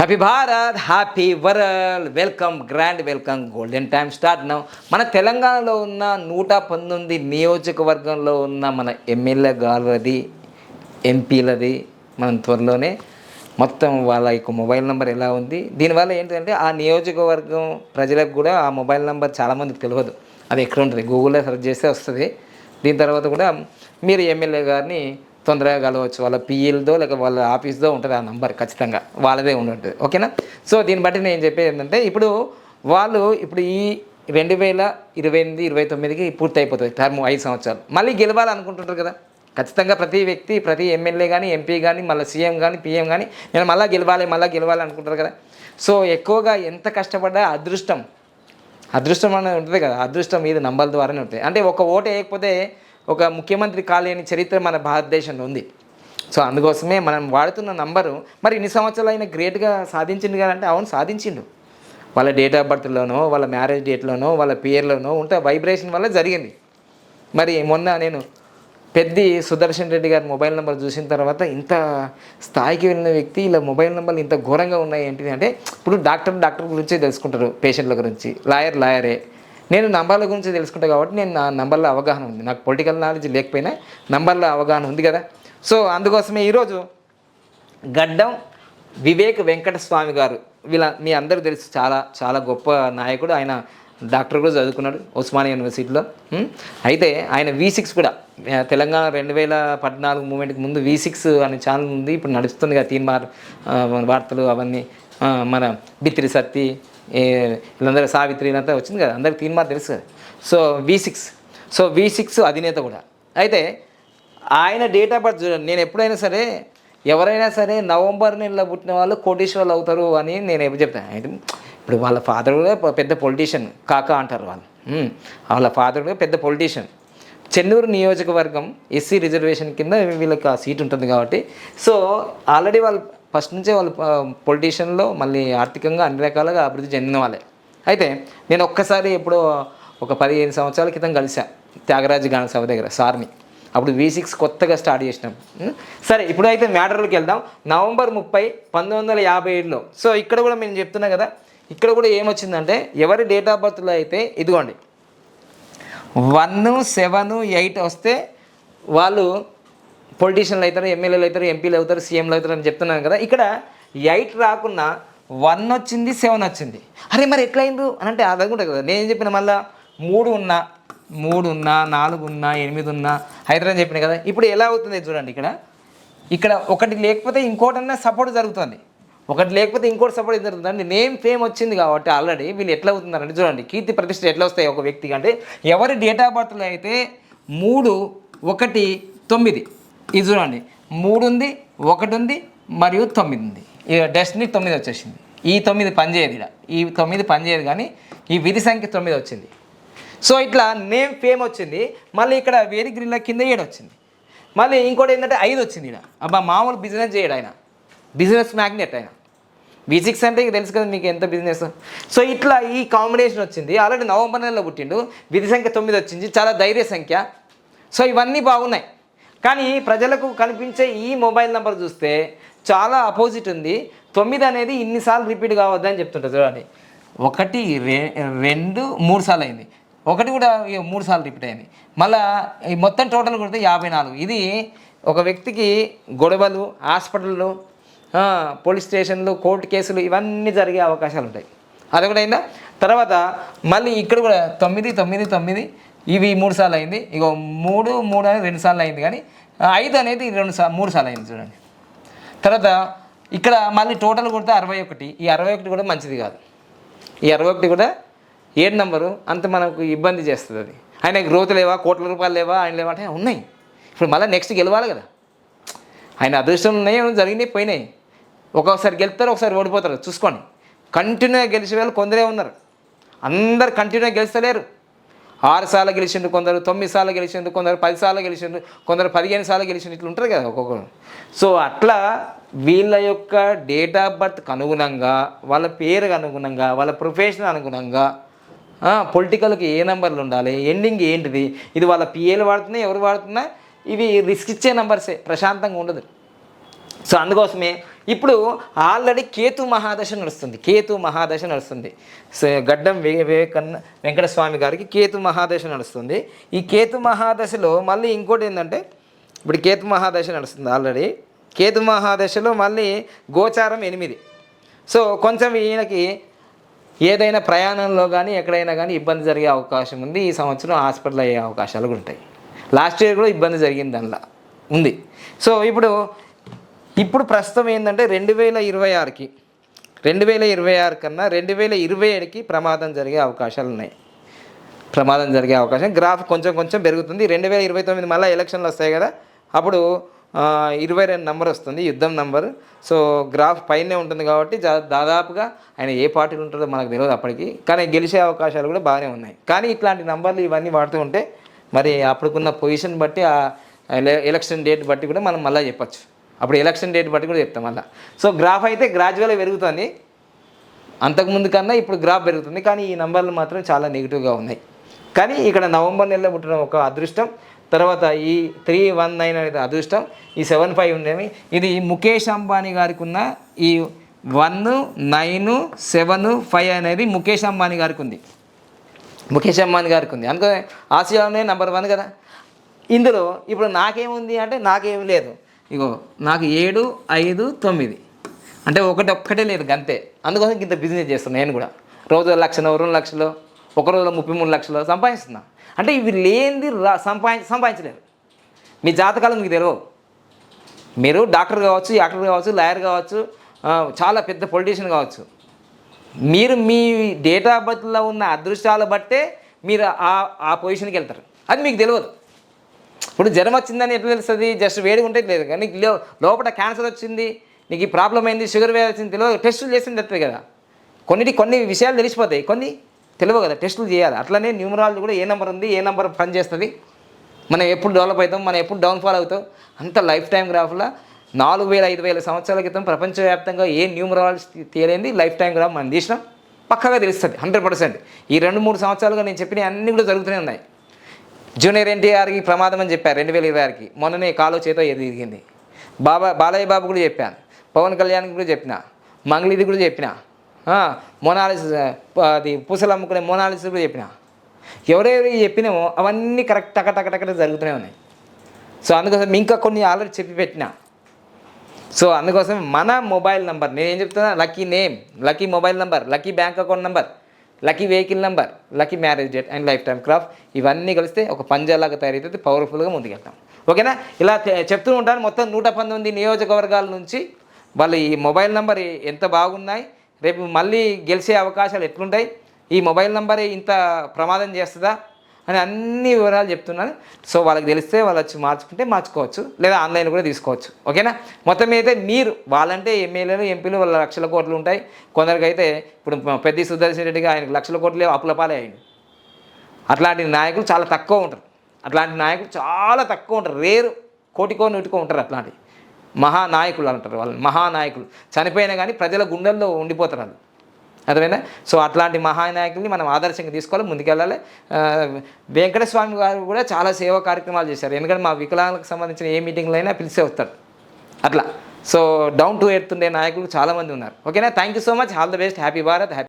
Happy Bharat, happy world, welcome, grand welcome, golden time start now. మన తెలంగాణలో ఉన్న 119 నియోజకవర్గంలో ఉన్న మన ఎమ్మెల్యే గారిది, ఎంపీలది మనం త్వరలోనే మొత్తం వాళ్ళ యొక్క మొబైల్ నెంబర్ ఎలా ఉంది. దీనివల్ల ఏంటంటే ఆ నియోజకవర్గం ప్రజలకు కూడా ఆ మొబైల్ నెంబర్ చాలామందికి తెలియదు. అది ఎక్కడ ఉంటుంది, గూగుల్లో సెర్చ్ చేస్తే వస్తుంది. దీని తర్వాత కూడా మీరు ఎమ్మెల్యే గారిని తొందరగా కలవచ్చు. వాళ్ళ పిఎల్దో లేక వాళ్ళ ఆఫీస్దో ఉంటుంది ఆ నంబర్, ఖచ్చితంగా వాళ్ళదే ఉంటుంది. ఓకేనా? సో దీన్ని బట్టి నేను చెప్పేది ఏంటంటే ఇప్పుడు ఈ 2028-29కి పూర్తి అయిపోతుంది టర్మ్, 5 సంవత్సరాలు. మళ్ళీ గెలవాలనుకుంటుంటారు కదా ఖచ్చితంగా ప్రతి వ్యక్తి, ప్రతి ఎమ్మెల్యే కానీ, ఎంపీ కానీ, మళ్ళీ సీఎం కానీ, పిఎం కానీ నేను మళ్ళీ గెలవాలి అనుకుంటారు కదా. సో ఎక్కువగా ఎంత కష్టపడ్డా అదృష్టం అనేది ఉంటుంది కదా, అదృష్టం మీద నంబర్ల ద్వారానే ఉంటుంది. అంటే ఒక ఓటు వేయకపోతే ఒక ముఖ్యమంత్రి కాలేని చరిత్ర మన భారతదేశంలో ఉంది. సో అందుకోసమే మనం వాడుతున్న నంబరు. మరి ఇన్ని సంవత్సరాలు అయినా గ్రేట్గా సాధించిండు కదా అంటే అవును సాధించిండు. వాళ్ళ డేట్ ఆఫ్ బర్త్లోనో, వాళ్ళ మ్యారేజ్ డేట్లోనో, వాళ్ళ పేర్లోనో ఉంటే వైబ్రేషన్ వల్ల జరిగింది. మరి మొన్న నేను పెద్ది సుదర్శన్ రెడ్డి గారి మొబైల్ నెంబర్ చూసిన తర్వాత ఇంత స్థాయికి వెళ్ళిన వ్యక్తి ఇలా మొబైల్ నెంబర్లు ఇంత ఘోరంగా ఉన్నాయి ఏంటి అంటే, ఇప్పుడు డాక్టర్ గురించే తెలుసుకుంటారు, పేషెంట్ల గురించి, లాయరే. నేను నంబర్ల గురించి తెలుసుకుంటాను కాబట్టి నేను నా నంబర్లో అవగాహన ఉంది. నాకు పొలిటికల్ నాలెడ్జ్ లేకపోయినా నంబర్లో అవగాహన ఉంది కదా. సో అందుకోసమే ఈరోజు గడ్డం వివేక్ వెంకటస్వామి గారు, మీ అందరూ తెలుసు, చాలా గొప్ప నాయకుడు. ఆయన డాక్టర్ కూడా చదువుకున్నాడు ఉస్మానియా యూనివర్సిటీలో. అయితే ఆయన V6 కూడా తెలంగాణ 2014 మూమెంట్కి ముందు V6 అనే ఛానల్ ఉంది, ఇప్పుడు నడుస్తుంది కదా, తీన్మార్ వార్తలు అవన్నీ, మన బిత్రి సత్తి వీళ్ళందరూ, సావిత్రి అంతా వచ్చింది కదా, అందరికి తీన్మార్ తెలుసు కదా. సో V6 అధినేత కూడా. అయితే ఆయన డేట్ ఆఫ్ బర్త్ చూడండి. నేను ఎప్పుడైనా సరే ఎవరైనా సరే నవంబర్ నెలలో పుట్టిన వాళ్ళు కోటీశ్వర్లు అవుతారు అని నేను ఎప్పుడు చెప్తాను. అయితే ఇప్పుడు వాళ్ళ ఫాదర్ కూడా పెద్ద పొలిటీషియన్, కాకా అంటారు వాళ్ళు. వాళ్ళ ఫాదర్ కూడా పెద్ద పొలిటీషియన్. చెన్నూరు నియోజకవర్గం ఎస్సీ రిజర్వేషన్ కింద వీళ్ళకి ఆ సీట్ ఉంటుంది కాబట్టి, సో ఆల్రెడీ వాళ్ళు ఫస్ట్ నుంచే వాళ్ళు పొలిటీషియన్లో, మళ్ళీ ఆర్థికంగా అన్ని రకాలుగా అభివృద్ధి చెందిన వాళ్ళే. అయితే నేను ఒక్కసారి ఎప్పుడో ఒక 15 సంవత్సరాల క్రితం కలిశాను త్యాగరాజు గాన సభ దగ్గర సార్ని. అప్పుడు V6 కొత్తగా స్టార్ట్ చేసినాం. సరే ఇప్పుడు అయితే మ్యాటర్లోకి వెళ్దాం. నవంబర్ 30, 1957లో. సో ఇక్కడ కూడా మేము చెప్తున్నా కదా, ఇక్కడ కూడా ఏమొచ్చిందంటే ఎవరి డేట్ ఆఫ్ బర్త్లో అయితే ఇదిగోండి 1, 7, 8 వస్తే వాళ్ళు పొలిటీషియన్లు అవుతారు, ఎమ్మెల్యేలు అవుతారు, ఎంపీలు అవుతారు, సీఎంలు అవుతారు అని చెప్తున్నాను కదా. ఇక్కడ 8 రాకున్నా 1 వచ్చింది, 7 వచ్చింది. అరే మరి ఎట్లయింది అని అంటే అది కూడా కదా నేను చెప్పిన, మళ్ళీ 3 ఉన్నా, 4 ఉన్నా, 8 ఉన్నా హైదరాబాద్ చెప్పిన కదా. ఇప్పుడు ఎలా అవుతుంది చూడండి. ఇక్కడ ఒకటి లేకపోతే ఇంకోటన్నా సపోర్ట్ జరుగుతుంది, ఒకటి లేకపోతే ఇంకోటి సపోర్ట్ జరుగుతుంది. నేమ్ ఫేమ్ వచ్చింది కాబట్టి ఆల్రెడీ వీళ్ళు ఎట్లా అవుతున్నారంటే చూడండి, కీర్తి ప్రతిష్ట ఎట్లా వస్తాయి ఒక వ్యక్తికి అంటే, ఎవరి డేట్ ఆఫ్ బర్త్లో అయితే 3, 1, 9 ఇది చూడండి, 3 ఉంది, 1 ఉంది మరియు 9 ఉంది. ఇక డెస్టినీ 9 వచ్చేసింది. ఈ 9 పనిచేయదు, ఈ 9 పనిచేయదు, కానీ ఈ విధి సంఖ్య 9 వచ్చింది. సో ఇట్లా నేమ్ ఫేమ్ వచ్చింది. మళ్ళీ ఇక్కడ వేరి గ్రిల్ల కింద 7 వచ్చింది. మళ్ళీ ఇంకోటి ఏంటంటే 5 వచ్చింది. ఇక్కడ అబ్బా మామూలు బిజినెస్ చేయడు ఆయన, బిజినెస్ మ్యాగ్నెట్ ఆయన. V6 అంటే ఇక తెలుసు కదా మీకు ఎంత బిజినెస్. సో ఇట్లా ఈ కాంబినేషన్ వచ్చింది. ఆల్రెడీ నవంబర్ నెలలో పుట్టిండు, విధి సంఖ్య 9 వచ్చింది, చాలా ధైర్య సంఖ్య. సో ఇవన్నీ బాగున్నాయి. కానీ ప్రజలకు కనిపించే ఈ మొబైల్ నెంబర్ చూస్తే చాలా అపోజిట్ ఉంది. 9 అనేది ఇన్నిసార్లు రిపీట్ కావద్దని చెప్తుంటారు చూడండి. 1, 2, 3 సార్లు అయింది, 1 కూడా 3 సార్లు రిపీట్ అయింది. మళ్ళీ మొత్తం టోటల్ కొడితే 54. ఇది ఒక వ్యక్తికి గొడవలు, హాస్పిటల్లో, పోలీస్ స్టేషన్లు, కోర్టు కేసులు ఇవన్నీ జరిగే అవకాశాలు ఉంటాయి. అదొకటి అయిందా. తర్వాత మళ్ళీ ఇక్కడ కూడా 9, 9, 9 ఇవి 3 సార్లు అయింది. ఇక 3 అనేది 2 సార్లు అయింది, కానీ 5 అనేది 3 సార్లు అయింది చూడండి. తర్వాత ఇక్కడ మళ్ళీ టోటల్ కొడితే 61. ఈ 61 కూడా మంచిది కాదు. ఈ 61 కూడా 7 నెంబరు అంత మనకు ఇబ్బంది చేస్తుంది. అది ఆయన గ్రోత్ లేవా, కోట్ల రూపాయలు లేవా, ఆయన లేవా అంటే ఉన్నాయి. ఇప్పుడు మళ్ళీ నెక్స్ట్ గెలవాలి కదా. ఆయన అదృష్టం ఉన్నాయి, జరిగినాయి, పోయినాయి. ఒక్కొక్కసారి గెలుస్తారు, ఒకసారి ఓడిపోతారు. చూసుకోండి, కంటిన్యూగా గెలిచే వాళ్ళు కొందరే ఉన్నారు. అందరు కంటిన్యూగా గెలుస్తలేరు. 6 సార్లు గెలిచిండు కొందరు, 9 సార్లు గెలిచిండు కొందరు, 10 సార్లు గెలిచిండు కొందరు, 15 సార్లు గెలిచిండు, ఇట్లా ఉంటారు కదా ఒక్కొక్కరు. సో అట్లా వీళ్ళ యొక్క డేట్ ఆఫ్ బర్త్కి అనుగుణంగా, వాళ్ళ పేరుకి అనుగుణంగా, వాళ్ళ ప్రొఫెషన్ అనుగుణంగా పొలిటికల్కి ఏ నెంబర్లు ఉండాలి, ఎండింగ్ ఏంటిది, ఇది వాళ్ళ పిఏలు వాడుతున్నా ఎవరు వాడుతున్నా ఇవి రిస్క్ ఇచ్చే నెంబర్సే, ప్రశాంతంగా ఉండదు. సో అందుకోసమే ఇప్పుడు ఆల్రెడీ కేతు మహాదశ నడుస్తుంది. గడ్డం వెంకటస్వామి గారికి కేతు మహాదశ నడుస్తుంది. ఈ కేతు మహాదశలో మళ్ళీ ఇంకోటి ఏంటంటే, ఇప్పుడు కేతు మహాదశ నడుస్తుంది ఆల్రెడీ. కేతు మహాదశలో మళ్ళీ గోచారం 8. సో కొంచెం ఈయనకి ఏదైనా ప్రయాణంలో కానీ ఎక్కడైనా కానీ ఇబ్బంది జరిగే అవకాశం ఉంది. ఈ సంవత్సరం హాస్పిటల్ అయ్యే అవకాశాలు కూడా ఉంటాయి. లాస్ట్ ఇయర్ కూడా ఇబ్బంది జరిగింది దానిలో ఉంది. సో ఇప్పుడు ప్రస్తుతం ఏంటంటే 2026 కన్నా 2027కి ప్రమాదం జరిగే అవకాశాలు ఉన్నాయి. గ్రాఫ్ కొంచెం పెరుగుతుంది. 2029 మళ్ళీ ఎలక్షన్లు వస్తాయి కదా, అప్పుడు 22 నెంబర్ వస్తుంది, యుద్ధం నెంబర్. సో గ్రాఫ్ పైనే ఉంటుంది కాబట్టి దాదాపుగా ఆయన ఏ పార్టీలు ఉంటుందో మనకు తెలియదు అప్పటికి, కానీ గెలిచే అవకాశాలు కూడా బాగానే ఉన్నాయి. కానీ ఇట్లాంటి నంబర్లు ఇవన్నీ వాడుతూ ఉంటే మరి అప్పుడుకున్న పొజిషన్ బట్టి ఎలక్షన్ డేట్ బట్టి కూడా మనం మళ్ళీ చెప్పచ్చు. అప్పుడు ఎలక్షన్ డేట్ బట్టి కూడా చెప్తాం మళ్ళీ. సో గ్రాఫ్ అయితే గ్రాడ్యువల్గా పెరుగుతుంది, అంతకుముందు కన్నా ఇప్పుడు గ్రాఫ్ పెరుగుతుంది. కానీ ఈ నంబర్లు మాత్రం చాలా నెగిటివ్గా ఉన్నాయి. కానీ ఇక్కడ నవంబర్ నెలలో పుట్టడం ఒక అదృష్టం, తర్వాత ఈ 319 అనేది అదృష్టం, ఈ 75 ఉండేవి. ఇది ముఖేష్ అంబానీ గారికి ఉన్న ఈ 1, 9, 7, 5 అనేది ముఖేష్ అంబానీ గారికి ఉంది. అందుకని ఆసియాలోనే నెంబర్ 1 కదా. ఇందులో ఇప్పుడు నాకేముంది అంటే నాకేమి లేదు. ఇగో నాకు 7, 5, 9 అంటే ఒక్కటే లేదు అంతే. అందుకోసం ఇంత బిజినెస్ చేస్తున్నాను నేను కూడా. రోజు 1 లక్షలు, 2 లక్షలు, ఒక రోజులో 33 లక్షలు సంపాదిస్తున్నా. అంటే ఇవి లేనిది సంపాదించలేరు. మీ జాతకాలు మీకు తెలియవు. మీరు డాక్టర్ కావచ్చు, యాక్టర్ కావచ్చు, లాయర్ కావచ్చు, చాలా పెద్ద పొలిటీషియన్ కావచ్చు. మీరు మీ డేట్ ఆఫ్ బర్త్లో ఉన్న అదృష్టాలు బట్టే మీరు ఆ పొజిషన్కి వెళ్తారు. అది మీకు తెలియదు. ఇప్పుడు జ్వరం వచ్చిందని ఎట్లా తెలుస్తుంది? జస్ట్ వేడిగా ఉంటే లేదు. కానీ నీకు లోపల క్యాన్సర్ వచ్చింది, నీకు ఈ ప్రాబ్లం అయింది, షుగర్ వ్యాధి వచ్చింది తెలియదు. టెస్టులు చేసింది తెలుస్తుంది కదా. కొన్ని విషయాలు తెలిసిపోతాయి, కొన్ని తెలియవు కదా, టెస్టులు చేయాలి. అట్లనే న్యూమరాలజీ కూడా ఏ నెంబర్ ఉంది, ఏ నెంబర్ పని చేస్తుంది, మనం ఎప్పుడు డెవలప్ అవుతాం, మనం ఎప్పుడు డౌన్ఫాల్ అవుతాం, అంత లైఫ్ టైం గ్రాఫ్లో 4000-5000 సంవత్సరాల క్రితం ప్రపంచవ్యాప్తంగా ఏ న్యూమరాలజీ తేలేంది లైఫ్ టైం గ్రాఫ్ మనం తీసినాం పక్కగా తెలుస్తుంది 100%. ఈ 2-3 సంవత్సరాలుగా నేను చెప్పిన అన్నీ కూడా జరుగుతూనే ఉన్నాయి. జూనియర్ ఎన్టీఆర్కి ప్రమాదం అని చెప్పారు 2026కి, మొన్ననే కాలో చేతో ఎదిగింది. బాలయ్య బాబు కూడా చెప్పాను, పవన్ కళ్యాణ్కి కూడా చెప్పిన, మంగళిది కూడా చెప్పిన, మోనాలిసిస్ అది పూసలు అమ్ముకునే మోనాలిసిస్ కూడా చెప్పిన. ఎవరెవరు చెప్పినామో అవన్నీ కరెక్ట్ టక జరుగుతూనే ఉన్నాయి. సో అందుకోసం ఇంకా కొన్ని ఆల్రెడీ చెప్పి పెట్టిన. సో అందుకోసం మన మొబైల్ నెంబర్ నేనేం చెప్తున్నా, lucky name, lucky mobile number, lucky bank account number, lucky vehicle number, lucky marriage date and life time crop ఇవన్నీ కలిస్తే ఒక పంజాలాగా తయారైతే పవర్ఫుల్గా ముందుకెళ్తాం. ఓకేనా? ఇలా చెప్తూ ఉంటాను. మొత్తం 119 నియోజకవర్గాల నుంచి వాళ్ళు ఈ మొబైల్ నెంబర్ ఎంత బాగున్నాయి, రేపు మళ్ళీ గెలిచే అవకాశాలు ఎట్లుంటాయి, ఈ మొబైల్ నెంబరే ఇంత ప్రమాదం చేస్తుందా అని అన్ని వివరాలు చెప్తున్నాను. సో వాళ్ళకి తెలిస్తే వాళ్ళు వచ్చి మార్చుకోవచ్చు, లేదా ఆన్లైన్ కూడా తీసుకోవచ్చు. ఓకేనా? మొత్తం అయితే మీరు వాళ్ళంటే ఎమ్మెల్యేలు, ఎంపీలు వాళ్ళ లక్షల కోట్లు ఉంటాయి. కొందరికైతే ఇప్పుడు పెద్ద సుదర్శన్ రెడ్డిగా ఆయనకు లక్షల కోట్లే అప్పుల పాలే అయ్యింది. అట్లాంటి నాయకులు చాలా తక్కువ ఉంటారు. రేరు, కోటికో నూటికో ఉంటారు. అట్లాంటి మహానాయకులు అంటారు వాళ్ళని. మహానాయకులు చనిపోయినా కానీ ప్రజల గుండెల్లో ఉండిపోతారు వాళ్ళు. అర్థమైందా? సో అట్లాంటి మహానాయకుల్ని మనం ఆదర్శంగా తీసుకోవాలి, ముందుకెళ్ళాలి. వెంకటస్వామి గారు కూడా చాలా సేవా కార్యక్రమాలు చేశారు. ఎందుకంటే మా వికలాంగులకు సంబంధించిన ఏ మీటింగ్లో అయినా పిలిచే వస్తారు అట్లా. సో డౌన్ టు ఎర్త్ ఉండే నాయకులు చాలామంది ఉన్నారు. ఓకేనా? Thank you so much. All the best. Happy Bharat.